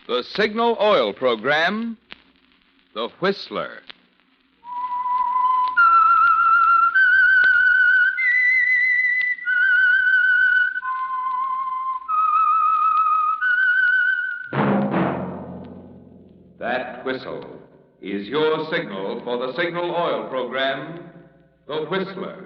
The Signal Oil Program, The Whistler. That whistle is your signal for the Signal Oil Program, The Whistler.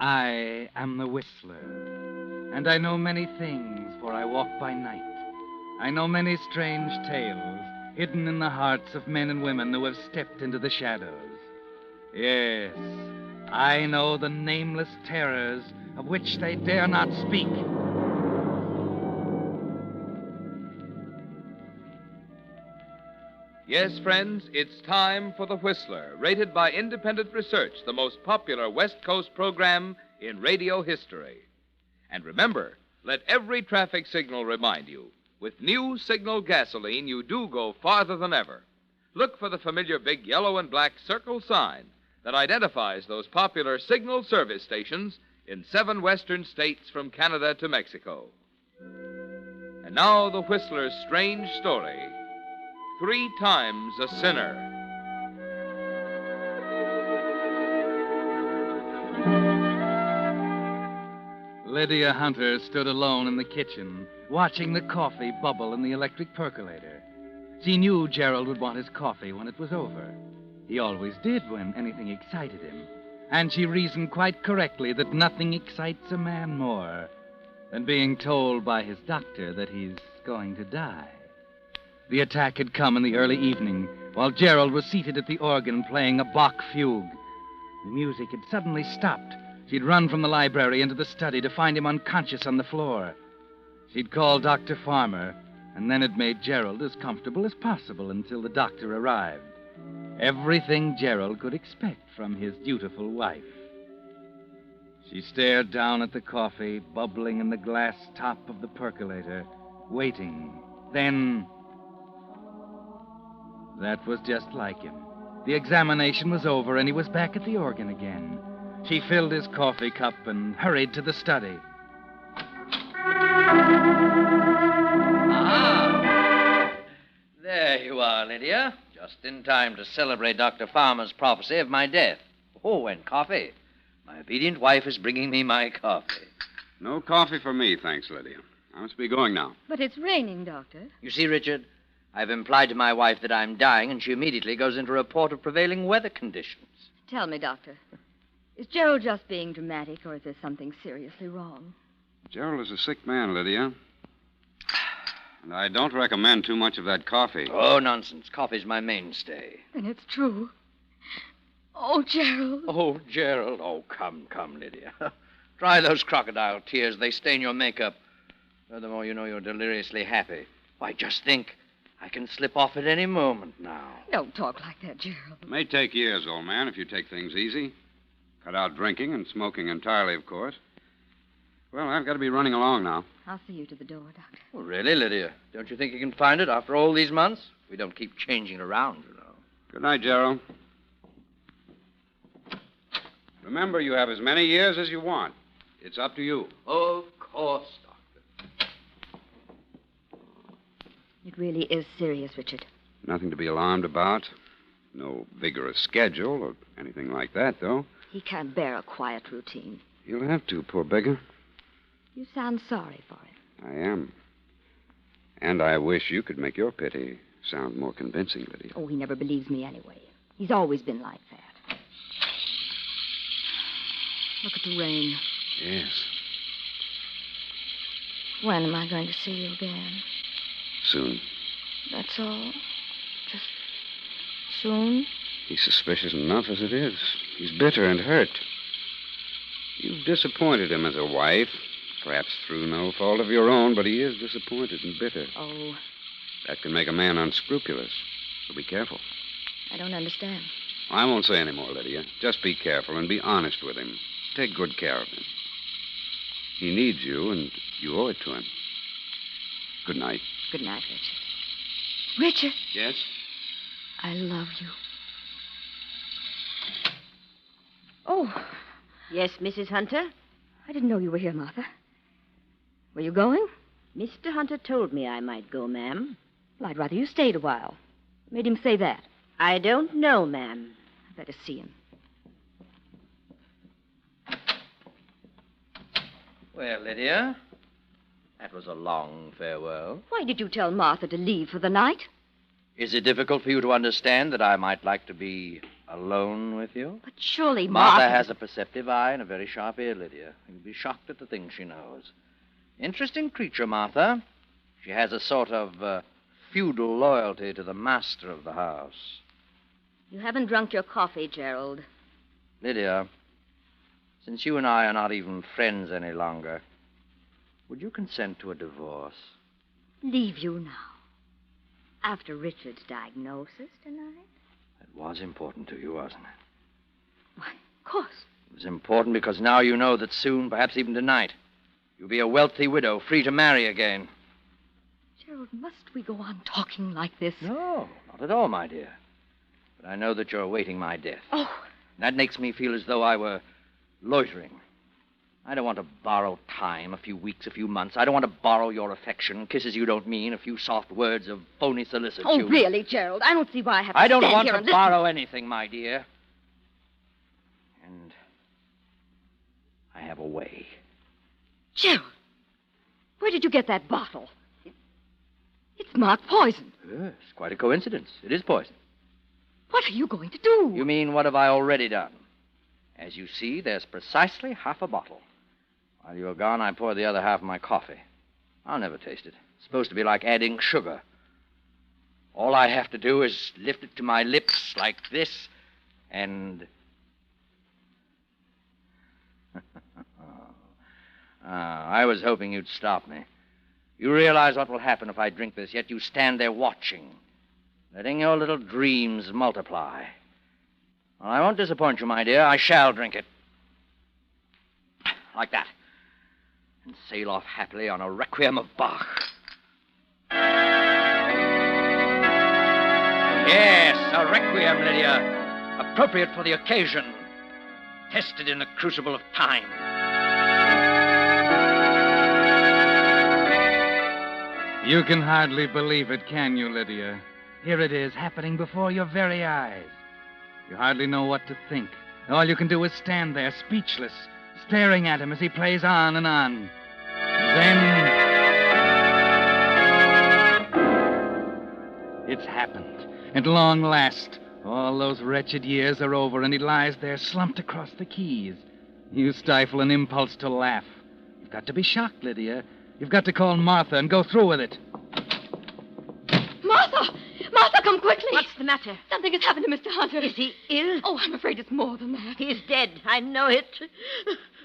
I am the Whistler, and I know many things, for I walk by night. I know many strange tales hidden in the hearts of men and women who have stepped into the shadows. Yes, I know the nameless terrors of which they dare not speak. Yes, friends, it's time for The Whistler, rated by independent research, the most popular West Coast program in radio history. And remember, let every traffic signal remind you, with new Signal gasoline, you do go farther than ever. Look for the familiar big yellow and black circle sign that identifies those popular Signal service stations in 7 western states from Canada to Mexico. And now the Whistler's strange story, 3 Times a Sinner. Lydia Hunter stood alone in the kitchen, watching the coffee bubble in the electric percolator. She knew Gerald would want his coffee when it was over. He always did when anything excited him. And she reasoned quite correctly that nothing excites a man more than being told by his doctor that he's going to die. The attack had come in the early evening, while Gerald was seated at the organ playing a Bach fugue. The music had suddenly stopped. She'd run from the library into the study to find him unconscious on the floor. She'd called Dr. Farmer, and then had made Gerald as comfortable as possible until the doctor arrived. Everything Gerald could expect from his dutiful wife. She stared down at the coffee bubbling in the glass top of the percolator, waiting. Then... that was just like him. The examination was over, and he was back at the organ again. She filled his coffee cup and hurried to the study. Ah! There you are, Lydia. Just in time to celebrate Dr. Farmer's prophecy of my death. Oh, and coffee. My obedient wife is bringing me my coffee. No coffee for me, thanks, Lydia. I must be going now. But it's raining, Doctor. You see, Richard, I've implied to my wife that I'm dying, and she immediately goes into a report of prevailing weather conditions. Tell me, Doctor, is Gerald just being dramatic, or is there something seriously wrong? Gerald is a sick man, Lydia. And I don't recommend too much of that coffee. Oh, nonsense. Coffee's my mainstay. Then it's true. Oh, Gerald. Oh, Gerald. Oh, come, Lydia. Dry those crocodile tears. They stain your makeup. Furthermore, you know you're deliriously happy. Why, just think. I can slip off at any moment now. Don't talk like that, Gerald. It may take years, old man, if you take things easy. Cut out drinking and smoking entirely, of course. Well, I've got to be running along now. I'll see you to the door, Doctor. Well, really, Lydia? Don't you think you can find it after all these months? We don't keep changing it around, you know. Good night, Gerald. Remember, you have as many years as you want. It's up to you. Of course, Doctor. It really is serious, Richard. Nothing to be alarmed about. No vigorous schedule or anything like that, though. He can't bear a quiet routine. He'll have to, poor beggar. You sound sorry for him. I am. And I wish you could make your pity sound more convincing, Lydia. Oh, he never believes me anyway. He's always been like that. Look at the rain. Yes. When am I going to see you again? Soon. That's all? Just soon? He's suspicious enough as it is. He's bitter and hurt. You've disappointed him as a wife, perhaps through no fault of your own, but he is disappointed and bitter. Oh. That can make a man unscrupulous, so be careful. I don't understand. I won't say any more, Lydia. Just be careful and be honest with him. Take good care of him. He needs you, and you owe it to him. Good night. Good night, Richard. Richard, Yes? I love you. Oh, Yes, Mrs. Hunter? I didn't know you were here, Martha. Were you going? Mr. Hunter told me I might go, ma'am. Well, I'd rather you stayed a while. Made him say that. I don't know, ma'am. I'd better see him. Well, Lydia, that was a long farewell. Why did you tell Martha to leave for the night? Is it difficult for you to understand that I might like to be alone with you? But surely Martha has a perceptive eye and a very sharp ear, Lydia. You'd be shocked at the things she knows. Interesting creature, Martha. She has a sort of feudal loyalty to the master of the house. You haven't drunk your coffee, Gerald. Lydia, since you and I are not even friends any longer, would you consent to a divorce? Leave you now. After Richard's diagnosis tonight? That was important to you, wasn't it? Why, of course. It was important because now you know that soon, perhaps even tonight, you'll be a wealthy widow, free to marry again. Gerald, must we go on talking like this? No, not at all, my dear. But I know that you're awaiting my death. Oh. That makes me feel as though I were loitering. I don't want to borrow time, a few weeks, a few months. I don't want to borrow your affection, kisses you don't mean, a few soft words of phony solicitude. Oh, really, Gerald? I don't see why I have to I don't stand want here to and listen. borrow anything, my dear. And I have a way. Gerald, where did you get that bottle? It's marked poison. Yes, quite a coincidence. It is poison. What are you going to do? You mean, what have I already done? As you see, there's precisely half a bottle. While you're gone, I pour the other half in my coffee. I'll never taste it. It's supposed to be like adding sugar. All I have to do is lift it to my lips like this, and... I was hoping you'd stop me. You realize what will happen if I drink this, yet you stand there watching, letting your little dreams multiply. Well, I won't disappoint you, my dear. I shall drink it. Like that. And sail off happily on a requiem of Bach. Yes, a requiem, Lydia. Appropriate for the occasion. Tested in the crucible of time. You can hardly believe it, can you, Lydia? Here it is, happening before your very eyes. You hardly know what to think. All you can do is stand there, speechless, staring at him as he plays on and on. Then... it's happened. At long last. All those wretched years are over, and he lies there slumped across the keys. You stifle an impulse to laugh. You've got to be shocked, Lydia. You've got to call Martha and go through with it. Martha! Martha, come quickly! What's the matter? Something has happened to Mr. Hunter. Is he ill? Oh, I'm afraid it's more than that. He's dead. I know it.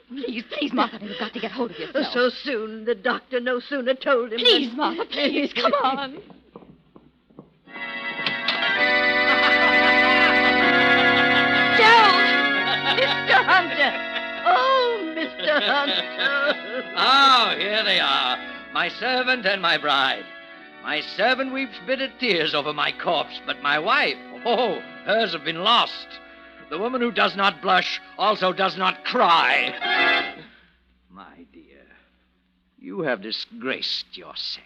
Please, Martha, you've got to get hold of yourself. So soon. The doctor no sooner told him. Please, Martha, please, come on. Gerald! Mr. Hunter! Oh, Mr. Hunter! Oh, here they are. My servant and my bride. My servant weeps bitter tears over my corpse, but my wife, oh, hers have been lost. The woman who does not blush also does not cry. My dear, you have disgraced your sex.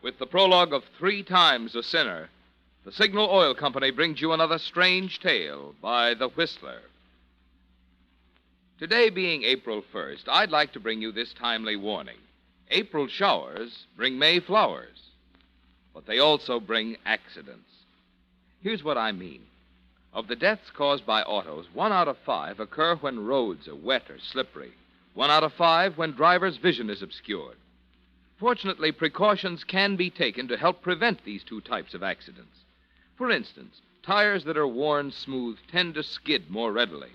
With the prologue of 3 Times a Sinner, the Signal Oil Company brings you another strange tale by The Whistler. Today being April 1st, I'd like to bring you this timely warning. April showers bring May flowers, but they also bring accidents. Here's what I mean. Of the deaths caused by autos, 1 out of 5 occur when roads are wet or slippery. 1 out of 5 when drivers' vision is obscured. Fortunately, precautions can be taken to help prevent these 2 types of accidents. For instance, tires that are worn smooth tend to skid more readily.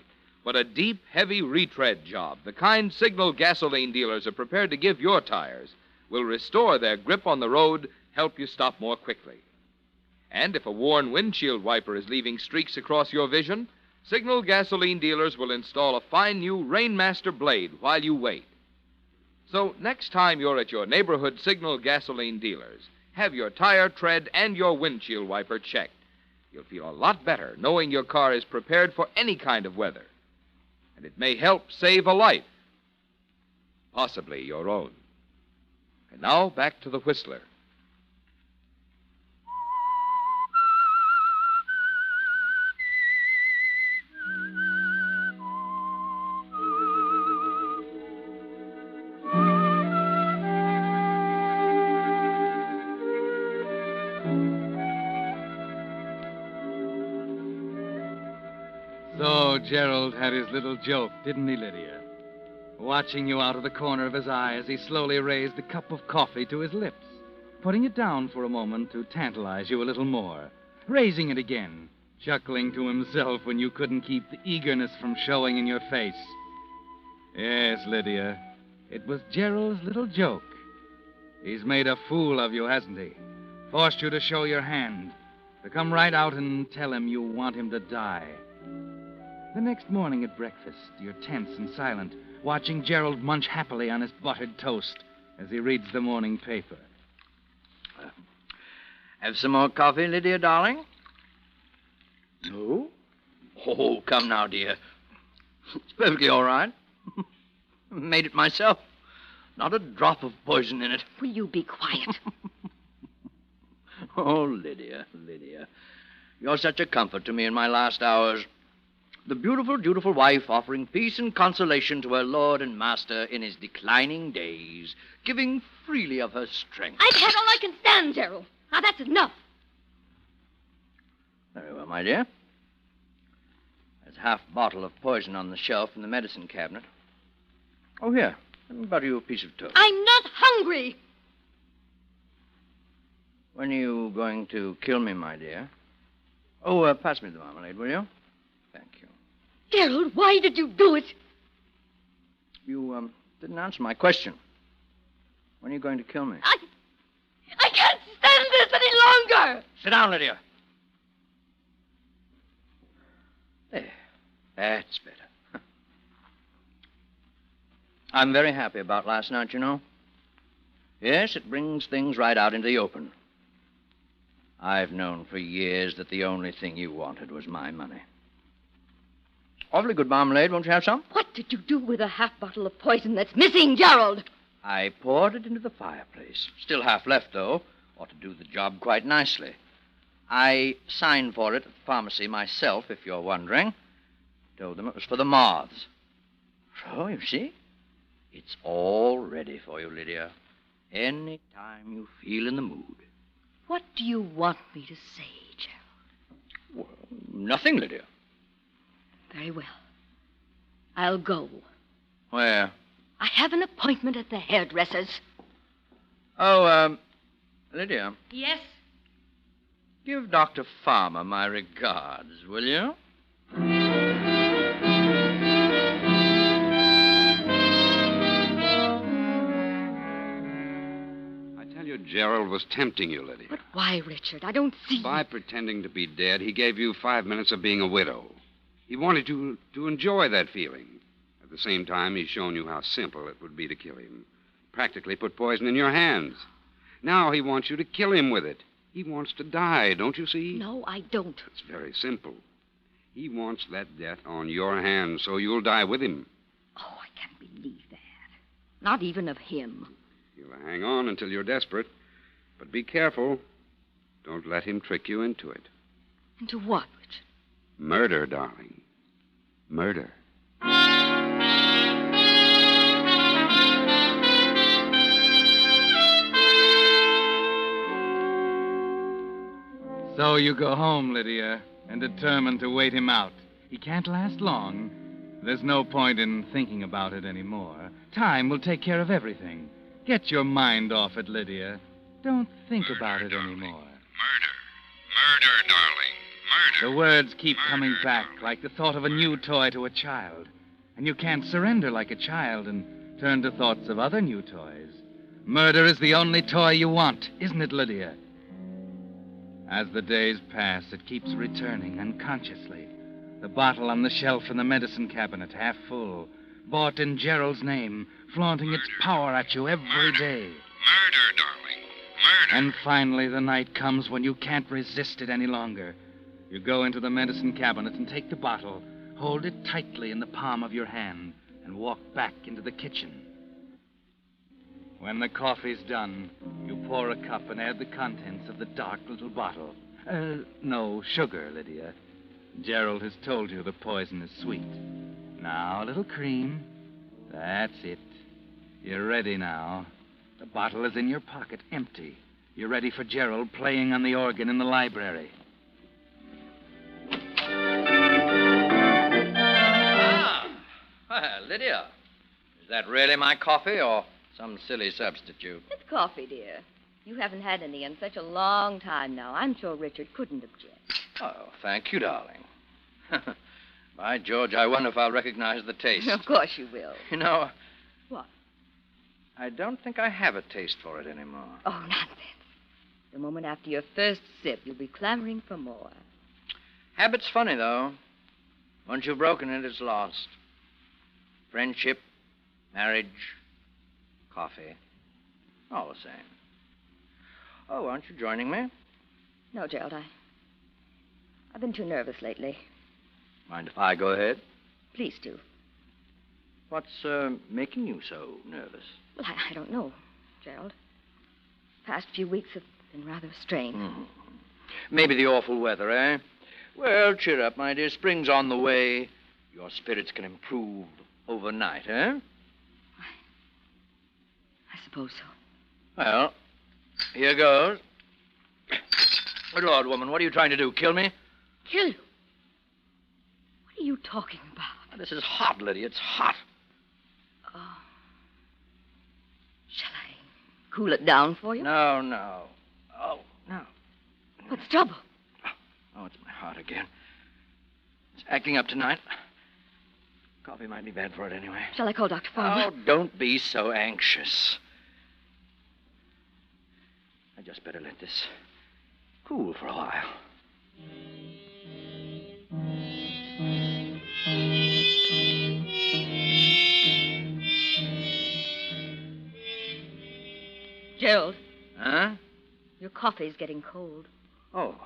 But a deep, heavy retread job, the kind Signal gasoline dealers are prepared to give your tires, will restore their grip on the road, help you stop more quickly. And if a worn windshield wiper is leaving streaks across your vision, Signal gasoline dealers will install a fine new Rainmaster blade while you wait. So next time you're at your neighborhood Signal gasoline dealers, have your tire tread and your windshield wiper checked. You'll feel a lot better knowing your car is prepared for any kind of weather. And it may help save a life, possibly your own. And now back to the Whistler. So Gerald had his little joke, didn't he, Lydia? Watching you out of the corner of his eye as he slowly raised the cup of coffee to his lips, putting it down for a moment to tantalize you a little more, raising it again, chuckling to himself when you couldn't keep the eagerness from showing in your face. Yes, Lydia, it was Gerald's little joke. He's made a fool of you, hasn't he? Forced you to show your hand, to come right out and tell him you want him to die. The next morning at breakfast, you're tense and silent, watching Gerald munch happily on his buttered toast as he reads the morning paper. Have some more coffee, Lydia, darling? No? Oh, come now, dear. It's perfectly all right. Made it myself. Not a drop of poison in it. Will you be quiet? Oh, Lydia, Lydia. You're such a comfort to me in my last hours. The beautiful, dutiful wife offering peace and consolation to her lord and master in his declining days, giving freely of her strength. I've had all I can stand, Gerald. Now, that's enough. Very well, my dear. There's a half bottle of poison on the shelf in the medicine cabinet. Oh, here. Let me butter you a piece of toast. I'm not hungry. When are you going to kill me, my dear? Oh, pass me the marmalade, will you? Thank you. Gerald, why did you do it? You, didn't answer my question. When are you going to kill me? I can't stand this any longer. Sit down, Lydia. There. That's better. I'm very happy about last night, you know. Yes, it brings things right out into the open. I've known for years that the only thing you wanted was my money. Awfully good marmalade. Won't you have some? What did you do with a half bottle of poison that's missing, Gerald? I poured it into the fireplace. Still half left, though. Ought to do the job quite nicely. I signed for it at the pharmacy myself, if you're wondering. Told them it was for the moths. So, you see, it's all ready for you, Lydia. Any time you feel in the mood. What do you want me to say, Gerald? Well, nothing, Lydia. Very well. I'll go. Where? I have an appointment at the hairdresser's. Oh, Lydia. Yes? Give Dr. Farmer my regards, will you? Gerald was tempting you, Lydia. But why, Richard? I don't see... By pretending to be dead, he gave you 5 minutes of being a widow. He wanted you to enjoy that feeling. At the same time, he's shown you how simple it would be to kill him. Practically put poison in your hands. Now he wants you to kill him with it. He wants to die, don't you see? No, I don't. It's very simple. He wants that death on your hands, so you'll die with him. Oh, I can't believe that. Not even of him. You'll hang on until you're desperate. But be careful. Don't let him trick you into it. Into what, Richard? Murder, darling. Murder. So you go home, Lydia, and determined to wait him out. He can't last long. There's no point in thinking about it anymore. Time will take care of everything. Get your mind off it, Lydia. Don't think about it anymore. Murder. Murder, darling. Murder. The words keep coming back like the thought of a new toy to a child. And you can't surrender like a child and turn to thoughts of other new toys. Murder is the only toy you want, isn't it, Lydia? As the days pass, it keeps returning unconsciously. The bottle on the shelf in the medicine cabinet, half full, bought in Gerald's name, flaunting its power at you every day. Murder, darling. Murder. And finally, the night comes when you can't resist it any longer. You go into the medicine cabinet and take the bottle, hold it tightly in the palm of your hand, and walk back into the kitchen. When the coffee's done, you pour a cup and add the contents of the dark little bottle. No sugar, Lydia. Gerald has told you the poison is sweet. Now, a little cream. That's it. You're ready now. The bottle is in your pocket, empty. You're ready for Gerald playing on the organ in the library. Well, Lydia, is that really my coffee or some silly substitute? It's coffee, dear. You haven't had any in such a long time now. I'm sure Richard couldn't object. Oh, thank you, darling. By George, I wonder if I'll recognize the taste. Of course you will. You know... What? I don't think I have a taste for it anymore. Oh, nonsense. The moment after your first sip, you'll be clamoring for more. Habit's funny, though. Once you've broken it, it's lost. Friendship, marriage, coffee, all the same. Oh, aren't you joining me? No, Gerald, I've been too nervous lately. Mind if I go ahead? Please do. What's making you so nervous? Well, I don't know, Gerald. Past few weeks have been rather strange. Maybe the awful weather, eh? Well, cheer up, my dear. Spring's on the way. Your spirits can improve overnight, eh? I suppose so. Well, here goes. Good Lord, woman, what are you trying to do? Kill me? Kill you? What are you talking about? This is hot, Lydia. It's hot. Oh. Shall I cool it down for you? No, no. Oh, no. What's the trouble? Oh, it's my heart again. It's acting up tonight. Coffee might be bad for it anyway. Shall I call Dr. Farmer? Oh, don't be so anxious. I just better let this cool for a while. Gerald. Huh? Your coffee's getting cold. Oh,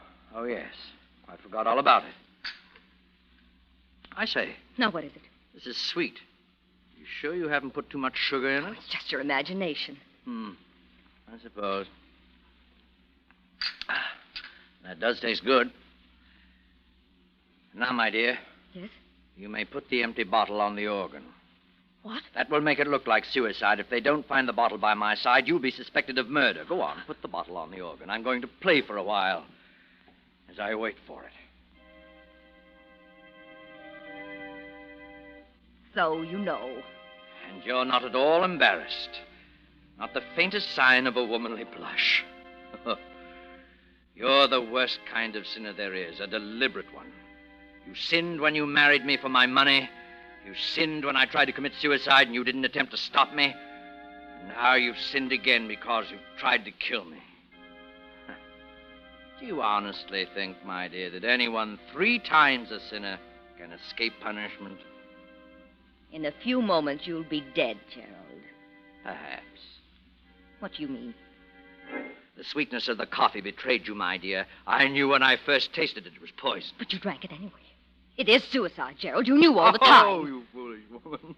yes. I forgot all about it. I say, Now, what is it? this is sweet. You sure you haven't put too much sugar in it? It's just your imagination. I suppose. That does taste good. Now, my dear. Yes? You may put the empty bottle on the organ. What? That will make it look like suicide. If they don't find the bottle by my side, you'll be suspected of murder. Go on, put the bottle on the organ. I'm going to play for a while as I wait for it. So you know. And you're not at all embarrassed. Not the faintest sign of a womanly blush. You're the worst kind of sinner there is, a deliberate one. You sinned when you married me for my money. You sinned when I tried to commit suicide and you didn't attempt to stop me. And now you've sinned again because you've tried to kill me. Do you honestly think, my dear, that anyone 3 times a sinner can escape punishment? In a few moments, you'll be dead, Gerald. Perhaps. What do you mean? The sweetness of the coffee betrayed you, my dear. I knew when I first tasted it, it was poison. But you drank it anyway. It is suicide, Gerald. You knew all the time. Oh, you foolish woman.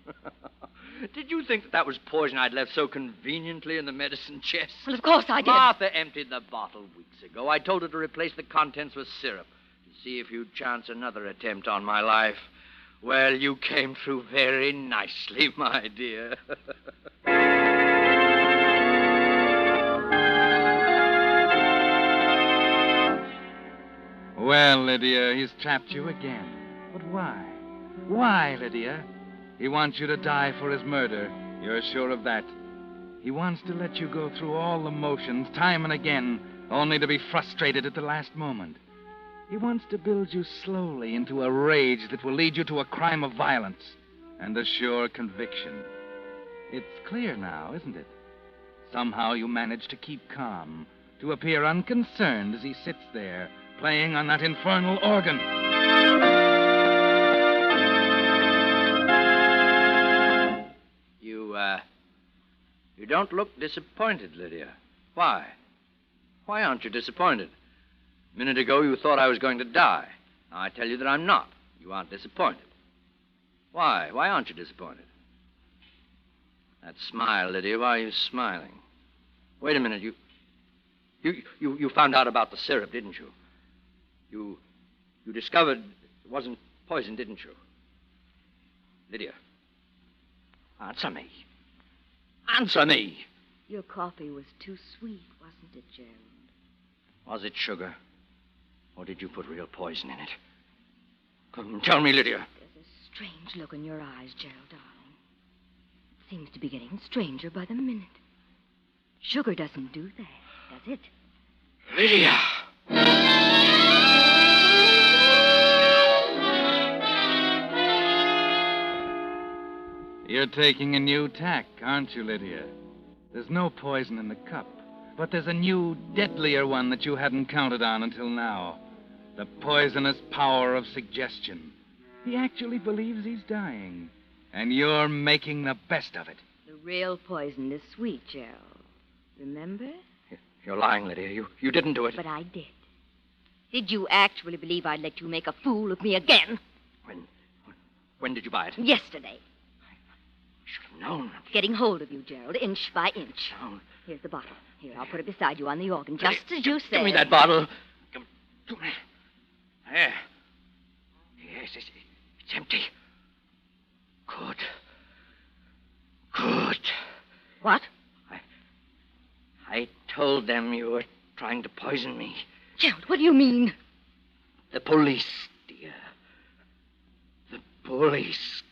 Did you think that was poison I'd left so conveniently in the medicine chest? Well, of course I did. Martha emptied the bottle weeks ago. I told her to replace the contents with syrup to see if you'd chance another attempt on my life. Well, you came through very nicely, my dear. Well, Lydia, he's trapped you again. But why? Why, Lydia? He wants you to die for his murder. You're sure of that. He wants to let you go through all the motions, time and again, only to be frustrated at the last moment. He wants to build you slowly into a rage that will lead you to a crime of violence and a sure conviction. It's clear now, isn't it? Somehow you manage to keep calm, to appear unconcerned as he sits there, playing on that infernal organ. You don't look disappointed, Lydia. Why? Why aren't you disappointed? A minute ago, you thought I was going to die. Now, I tell you that I'm not. You aren't disappointed. Why? Why aren't you disappointed? That smile, Lydia, why are you smiling? Wait a minute, you found out about the syrup, didn't you? You discovered it wasn't poison, didn't you? Lydia, answer me. Answer me. Your coffee was too sweet, wasn't it, Gerald? Was it sugar? Or did you put real poison in it? Come, tell me, Lydia. There's a strange look in your eyes, Gerald, darling. It seems to be getting stranger by the minute. Sugar doesn't do that, does it? Lydia! You're taking a new tack, aren't you, Lydia? There's no poison in the cup, but there's a new, deadlier one that you hadn't counted on until now. The poisonous power of suggestion. He actually believes he's dying, and you're making the best of it. The real poison is sweet, Gerald. Remember? You're lying, Lydia. You didn't do it. But I did. Did you actually believe I'd let you make a fool of me again? When did you buy it? Yesterday. I should have known. Getting hold of you, Gerald, inch by inch. No. Here's the bottle. Here, I'll put it beside you on the organ, just as you said. Give me that bottle. Give to me. There. Yes, it's empty. Good. Good. What? I told them you were trying to poison me. Gerald, what do you mean? The police, dear. The police.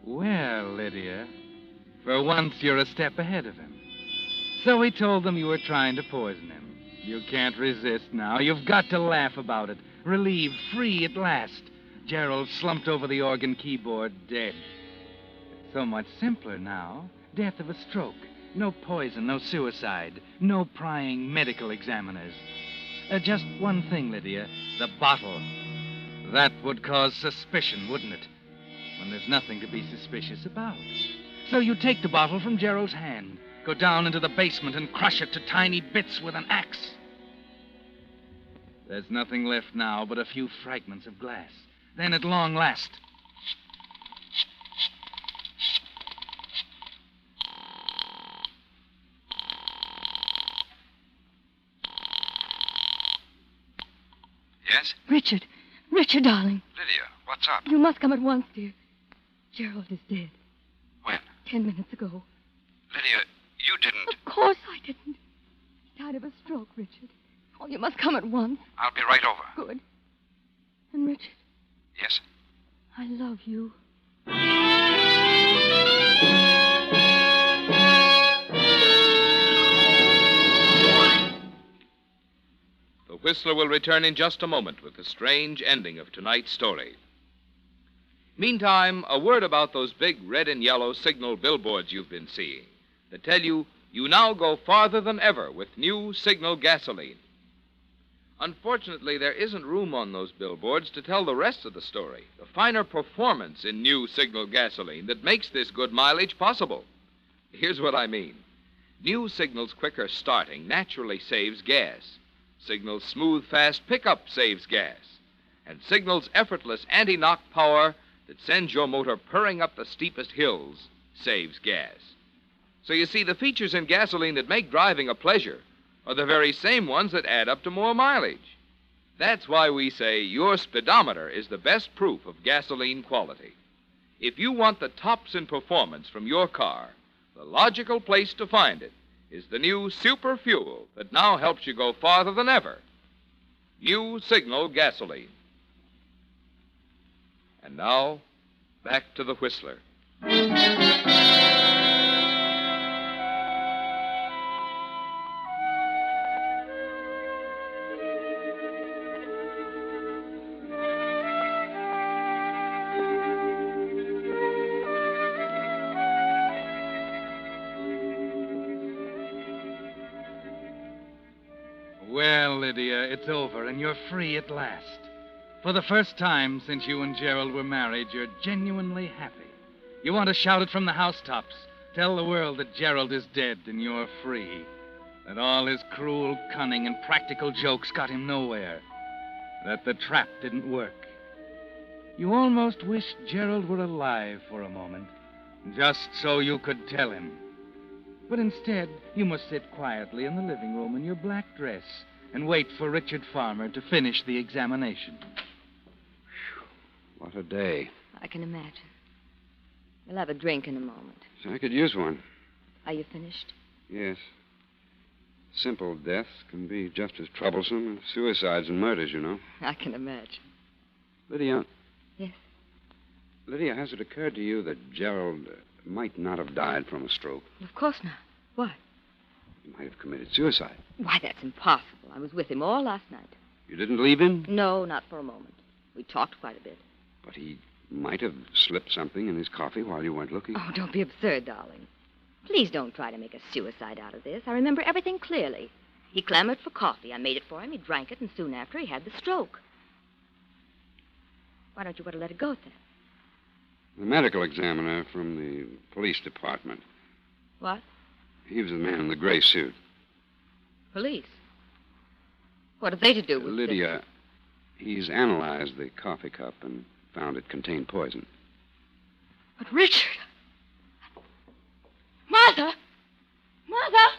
Well, Lydia, for once you're a step ahead of him. So he told them you were trying to poison him. You can't resist now. You've got to laugh about it. Relieved, free at last. Gerald slumped over the organ keyboard, dead. It's so much simpler now. Death of a stroke. No poison, no suicide. No prying medical examiners. Just one thing, Lydia. The bottle. That would cause suspicion, wouldn't it? When there's nothing to be suspicious about. So you take the bottle from Gerald's hand, go down into the basement and crush it to tiny bits with an axe. There's nothing left now but a few fragments of glass. Then at long last... Yes? Richard. Richard, darling. Lydia, what's up? You must come at once, dear. Gerald is dead. When? 10 minutes ago. Lydia, you didn't... Of course I didn't. He died of a stroke, Richard. Oh, you must come at once. I'll be right over. Good. And Richard, Yes? I love you. The Whistler will return in just a moment with the strange ending of tonight's story. Meantime, a word about those big red and yellow signal billboards you've been seeing that tell you now go farther than ever with new signal gasoline. Unfortunately, there isn't room on those billboards to tell the rest of the story, the finer performance in new signal gasoline that makes this good mileage possible. Here's what I mean. New Signal's quicker starting naturally saves gas. Signal's smooth, fast pickup saves gas. And Signal's effortless anti-knock power that sends your motor purring up the steepest hills saves gas. So you see, the features in gasoline that make driving a pleasure are the very same ones that add up to more mileage. That's why we say your speedometer is the best proof of gasoline quality. If you want the tops in performance from your car, the logical place to find it is the new Super Fuel that now helps you go farther than ever. New Signal gasoline. And now, back to the Whistler. Well, Lydia, it's over, and you're free at last. For the first time since you and Gerald were married, you're genuinely happy. You want to shout it from the housetops. Tell the world that Gerald is dead and you're free. That all his cruel cunning and practical jokes got him nowhere. That the trap didn't work. You almost wished Gerald were alive for a moment, just so you could tell him. But instead, you must sit quietly in the living room in your black dress and wait for Richard Farmer to finish the examination. What a day. I can imagine. We'll have a drink in a moment. I could use one. Are you finished? Yes. Simple deaths can be just as troublesome as suicides and murders, you know. I can imagine. Lydia. Yes? Lydia, has it occurred to you that Gerald might not have died from a stroke? Of course not. Why? He might have committed suicide. Why, that's impossible. I was with him all last night. You didn't leave him? No, not for a moment. We talked quite a bit. But he might have slipped something in his coffee while you weren't looking. Oh, don't be absurd, darling. Please don't try to make a suicide out of this. I remember everything clearly. He clamored for coffee. I made it for him. He drank it, and soon after he had the stroke. Why don't you want to let it go then? The medical examiner from the police department. What? He was the man in the gray suit. Police? What have they to do with Lydia, he's analyzed the coffee cup and found it contained poison. But Richard... Martha! Martha!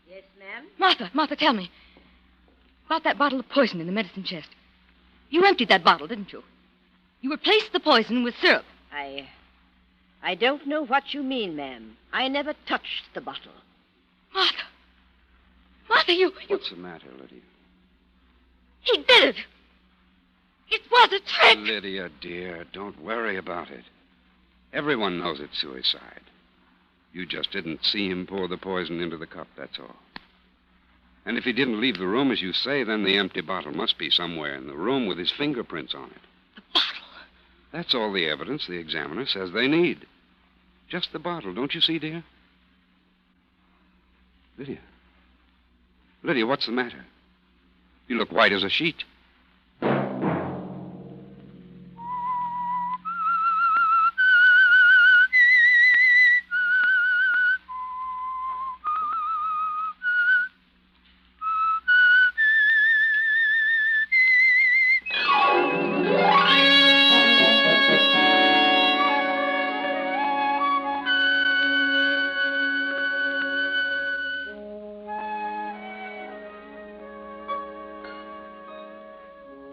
Yes, ma'am? Martha, tell me. About that bottle of poison in the medicine chest. You emptied that bottle, didn't you? You replaced the poison with syrup. I don't know what you mean, ma'am. I never touched the bottle. Martha, you... What's the matter, Lydia? He did it. It was a trick. Lydia, dear, don't worry about it. Everyone knows it's suicide. You just didn't see him pour the poison into the cup, that's all. And if he didn't leave the room, as you say, then the empty bottle must be somewhere in the room with his fingerprints on it. The bottle? That's all the evidence the examiner says they need. Just the bottle, don't you see, dear? Lydia. Lydia, what's the matter? You look white as a sheet.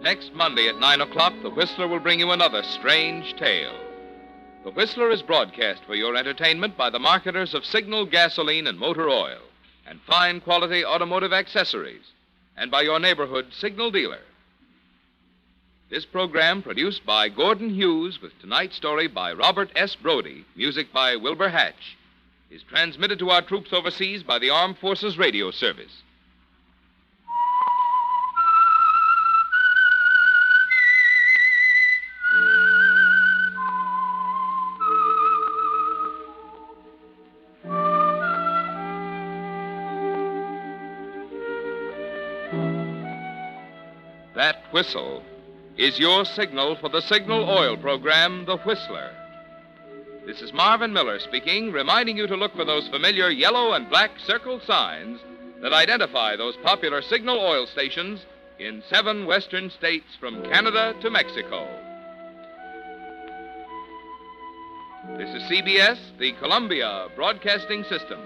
Next Monday at 9 o'clock, The Whistler will bring you another strange tale. The Whistler is broadcast for your entertainment by the marketers of Signal gasoline and motor oil and fine quality automotive accessories, and by your neighborhood Signal dealer. This program, produced by Gordon Hughes with tonight's story by Robert S. Brody, music by Wilbur Hatch, is transmitted to our troops overseas by the Armed Forces Radio Service. That whistle is your signal for the Signal Oil program, The Whistler. This is Marvin Miller speaking, reminding you to look for those familiar yellow and black circle signs that identify those popular Signal oil stations in 7 western states from Canada to Mexico. This is CBS, the Columbia Broadcasting System.